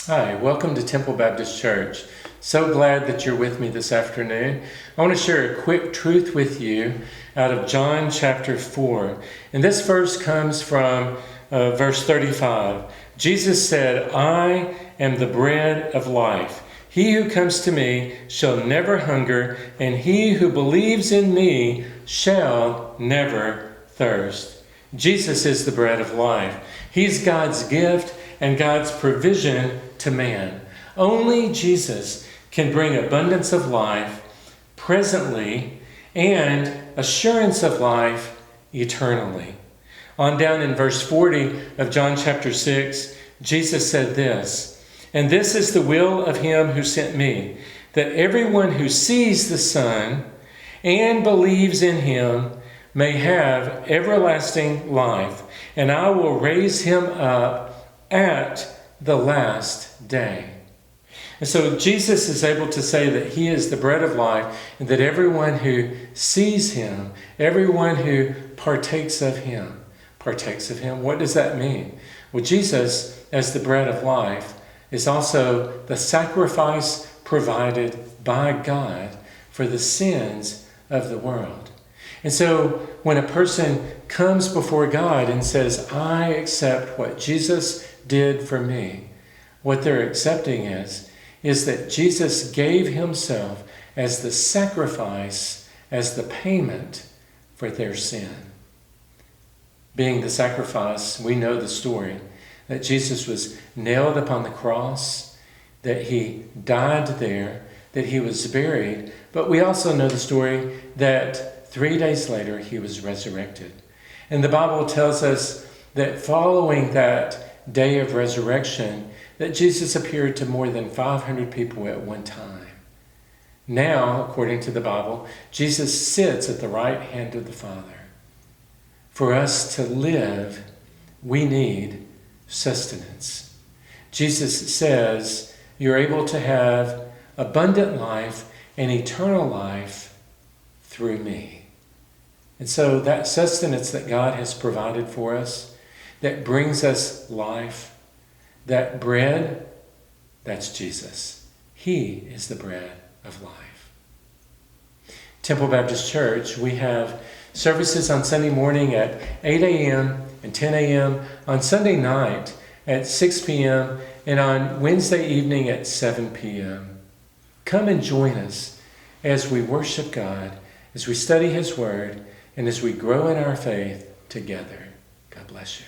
Hi, welcome to Temple Baptist Church. So glad that you're with me this afternoon. I want to share a quick truth with you out of John chapter 4. And this verse comes from verse 35. Jesus said, "I am the bread of life. He who comes to me shall never hunger, and he who believes in me shall never thirst." Jesus is the bread of life. He's God's gift and God's provision to man. Only Jesus can bring abundance of life presently and assurance of life eternally. On down in verse 40 of John chapter 6, Jesus said this, "And this is the will of him who sent me, that everyone who sees the Son and believes in him may have everlasting life, and I will raise him up at the last day." And so Jesus is able to say that he is the bread of life, and that everyone who sees him, everyone who partakes of him. What does that mean? Well, Jesus, as the bread of life, is also the sacrifice provided by God for the sins of the world. And so when a person comes before God and says, "I accept what Jesus did for me," what they're accepting is that Jesus gave himself as the sacrifice, as the payment for their sin. Being the sacrifice, we know the story, that Jesus was nailed upon the cross, that he died there, that he was buried, but we also know the story that 3 days later he was resurrected. And the Bible tells us that following that day of resurrection, that Jesus appeared to more than 500 people at one time. Now, according to the Bible, Jesus sits at the right hand of the Father. For us to live, we need sustenance. Jesus says, you're able to have abundant life and eternal life through me. And so that sustenance that God has provided for us, that brings us life, that bread, that's Jesus. He is the bread of life. Temple Baptist Church, we have services on Sunday morning at 8 a.m. and 10 a.m., on Sunday night at 6 p.m., and on Wednesday evening at 7 p.m. Come and join us as we worship God, as we study his word, and as we grow in our faith together. God bless you.